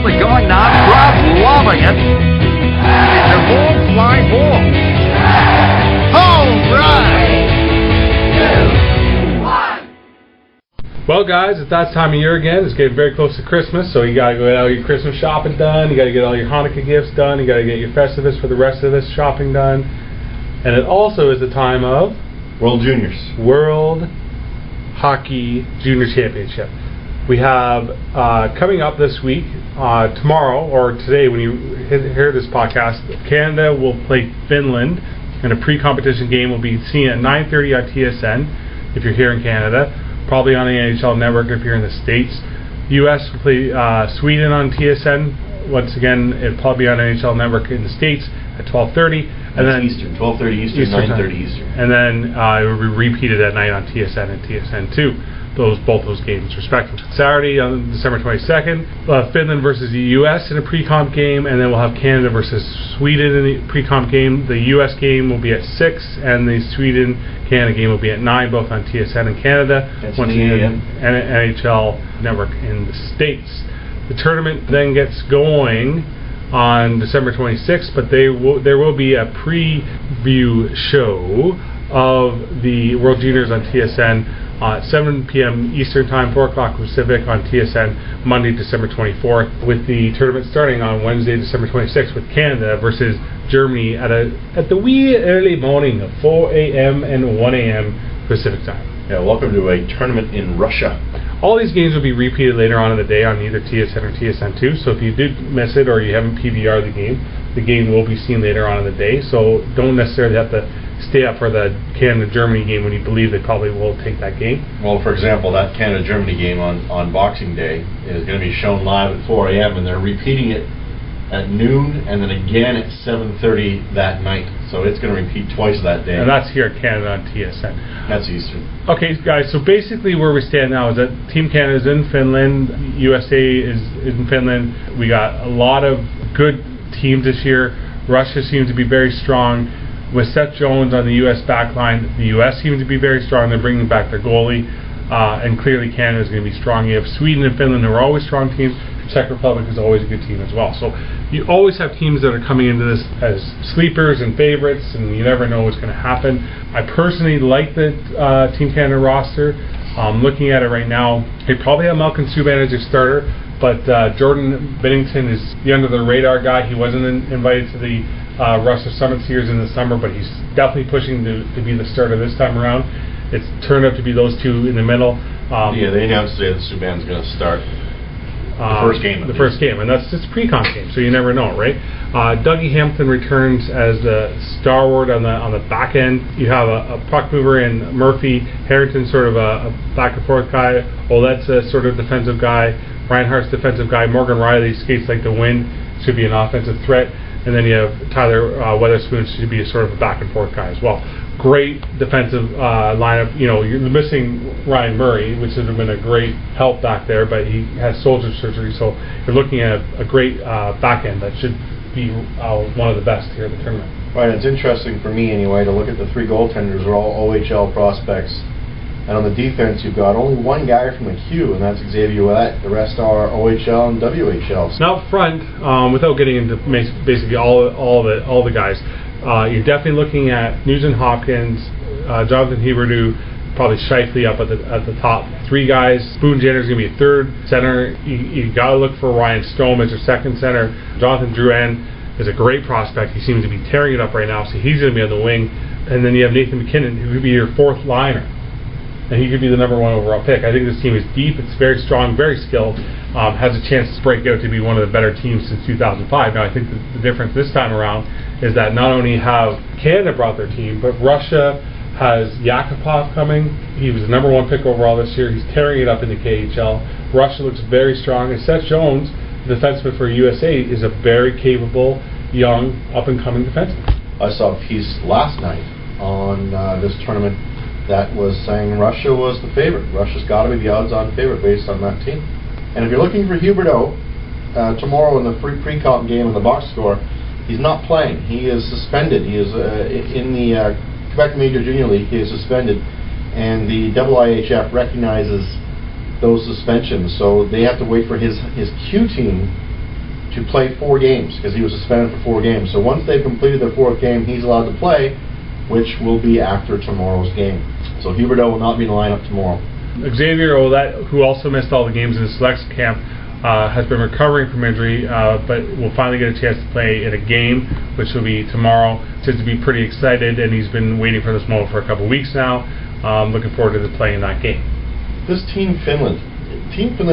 simply going nuts. Crowd loving it. And it's a ball, fly ball. Home run! Well, guys, it's that time of year again. It's getting very close to Christmas, so you gotta go get all your Christmas shopping done. You gotta get all your Hanukkah gifts done. You gotta get your Festivus for the rest of this shopping done. And it also is the time of World Juniors. World Hockey Junior Championship. We have coming up this week, tomorrow or today when you hear this podcast, Canada will play Finland, and a pre-competition game will be seen at 9:30 on TSN if you're here in Canada. Probably on the NHL Network if you're in the States. U.S. will play Sweden on TSN. Once again, it'll probably be on NHL Network in the States at 12:30. And then Eastern, 12:30 Eastern, 9:30 Eastern. And then it will be repeated at night on TSN and TSN2. Both those games respectively. Saturday on December 22nd, Finland versus the U.S. in a pre-comp game, and then we'll have Canada versus Sweden in the pre-comp game. The U.S. game will be at 6, and the Sweden-Canada game will be at 9, both on TSN in Canada. Once again, and NHL Network in the States. The tournament then gets going on December 26th, but there will be a preview show of the World Juniors on TSN at 7 p.m. Eastern Time, 4 o'clock Pacific on TSN, Monday, December 24th, with the tournament starting on Wednesday, December 26th, with Canada versus Germany at the wee early morning of 4 a.m. and 1 a.m. Pacific Time. Yeah, welcome to a tournament in Russia. All these games will be repeated later on in the day on either TSN or TSN2, so if you did miss it or you haven't PVR'd the game will be seen later on in the day, so don't necessarily have to stay up for the Canada-Germany game when you believe they probably will take that game. Well, for example, that Canada-Germany game on Boxing Day is going to be shown live at 4 a.m. and they're repeating it at noon and then again at 7:30 that night. So it's going to repeat twice that day. And that's here at Canada on TSN. That's Eastern. Okay, guys, so basically where we stand now is that Team Canada is in Finland, USA is in Finland. We got a lot of good teams this year. Russia seems to be very strong. With Seth Jones on the U.S. backline, the U.S. seems to be very strong. They're bringing back their goalie, and clearly Canada is going to be strong. You have Sweden and Finland, who are always strong teams. Czech Republic is always a good team as well. So you always have teams that are coming into this as sleepers and favorites, and you never know what's going to happen. I personally like the Team Canada roster. Looking at it right now, they probably have Malcolm Subban as their starter, but Jordan Binnington is the under-the-radar guy. He wasn't invited to the Russia Summit Series in the summer, but he's definitely pushing to be the starter this time around. It's turned out to be those two in the middle. They announced today that Subban's going to start the first game, and that's just a pre-comp game, so you never know, right? Dougie Hampton returns as the stalwart on the back end. You have a puck mover in Murphy. Harrington, sort of a back and forth guy. Olette's a sort of defensive guy. Reinhardt's defensive guy. Morgan Riley skates like the wind, should be an offensive threat. And then you have Tyler Weatherspoon, should be a sort of a back and forth guy as well. Great defensive lineup. You know, you're missing Ryan Murray, which would have been a great help back there, but he has shoulder surgery, so you're looking at a great back end that should be one of the best here at the tournament. Right, it's interesting for me anyway to look at the three goaltenders are all OHL prospects. And on the defense, you've got only one guy from the Q, and that's Xavier Ouellette. The rest are OHL and WHL. Now up front, without getting into basically all the guys, you're definitely looking at Nugent Hopkins, Jonathan Huberdeau, probably Scheifele up at the top. Three guys. Boone Jenner's going to be a third center. You got to look for Ryan Stone as your second center. Jonathan Drouin is a great prospect. He seems to be tearing it up right now, so he's going to be on the wing. And then you have Nathan McKinnon, who could be your fourth liner. And he could be the number one overall pick. I think this team is deep. It's very strong, very skilled. Has a chance to break out to be one of the better teams since 2005. Now, I think the difference this time around is that not only have Canada brought their team, but Russia has Yakupov coming. He was the number one pick overall this year. He's tearing it up in the KHL. Russia looks very strong. And Seth Jones, the defenseman for USA, is a very capable, young, up-and-coming defenseman. I saw a piece last night on this tournament that was saying Russia was the favorite. Russia's got to be the odds-on favorite based on that team. And if you're looking for Huberdeau tomorrow in the pre-comp game in the box score, he's not playing. He is suspended. He is in the Quebec Major Junior League. He is suspended, and the IIHF recognizes those suspensions. So they have to wait for his Q team to play 4 games because he was suspended for 4 games. So once they've completed their 4th game, he's allowed to play, which will be after tomorrow's game. So Huberdeau will not be in the lineup tomorrow. Xavier Ouellette, who also missed all the games in the selection camp, has been recovering from injury, but will finally get a chance to play in a game, which will be tomorrow. Seems to be pretty excited, and he's been waiting for this moment for a couple weeks now. Looking forward to playing in that game. This Team Finland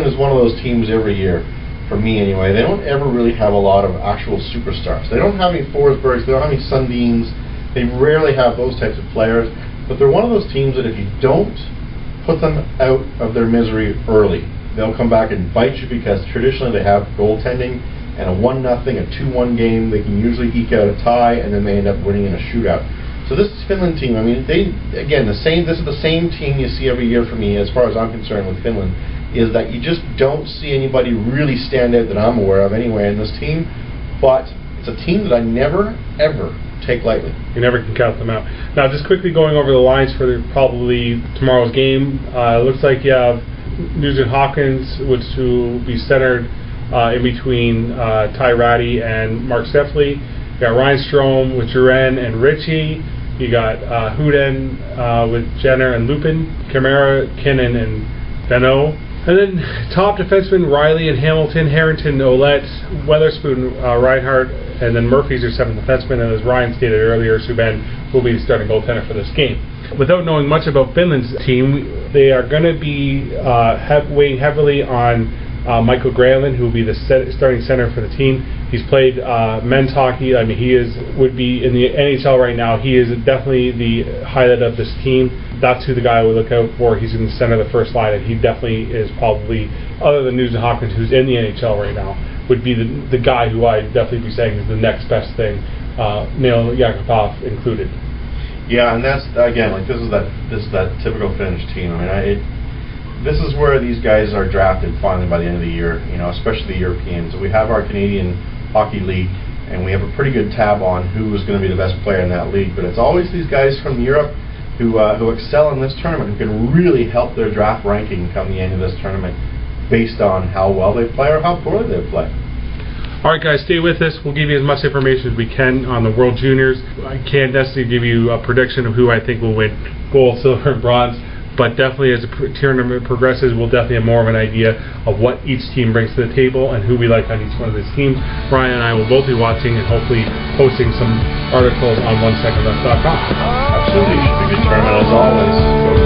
is one of those teams every year, for me anyway. They don't ever really have a lot of actual superstars. They don't have any Forsbergs, they don't have any Sundins. They rarely have those types of players, but they're one of those teams that if you don't put them out of their misery early, they'll come back and bite you, because traditionally they have goaltending, and a 1-0, a 2-1 game, they can usually eke out a tie, and then they end up winning in a shootout. So this Finland team, I mean, this is the same team you see every year for me, as far as I'm concerned with Finland, is that you just don't see anybody really stand out that I'm aware of anyway in this team, but it's a team that I never, ever take lightly. You never can count them out. Now, just quickly going over the lines for probably tomorrow's game, it looks like you have Nugent Hopkins, which will be centered in between Ty Ratty and Mark Steffley. You got Ryan Strome with Duran and Ritchie. You got Huden with Jenner and Lupin, Camara, Kinnan, and Beno. And then top defensemen Riley and Hamilton, Harrington, Ouellette, Weatherspoon, Reinhardt, and then Murphy's your 7th defenseman. And as Ryan stated earlier, Subban will be the starting goaltender for this game. Without knowing much about Finland's team, they are going to be weighing heavily on Michael Granlund, who will be the starting center for the team. He's played men's hockey. I mean, would be in the NHL right now. He is definitely the highlight of this team. That's who the guy I would look out for. He's in the center of the first line, and he definitely is probably, other than Nugent Hopkins, who's in the NHL right now, would be the guy who I'd definitely be saying is the next best thing, Nail Yakupov included. Yeah, and that's, again, like this is that typical Finnish team. I mean, this is where these guys are drafted finally by the end of the year, especially the Europeans. We have our Canadian Hockey League, and we have a pretty good tab on who is going to be the best player in that league, but it's always these guys from Europe who excel in this tournament, who can really help their draft ranking come the end of this tournament based on how well they play or how poorly they play. Alright guys, stay with us. We'll give you as much information as we can on the World Juniors. I can't necessarily give you a prediction of who I think will win gold, silver, and bronze, but definitely as the tournament progresses, we'll definitely have more of an idea of what each team brings to the table and who we like on each one of these teams. Ryan and I will both be watching and hopefully posting some articles on 1secondleft.com. Absolutely, it should be a good tournament as always.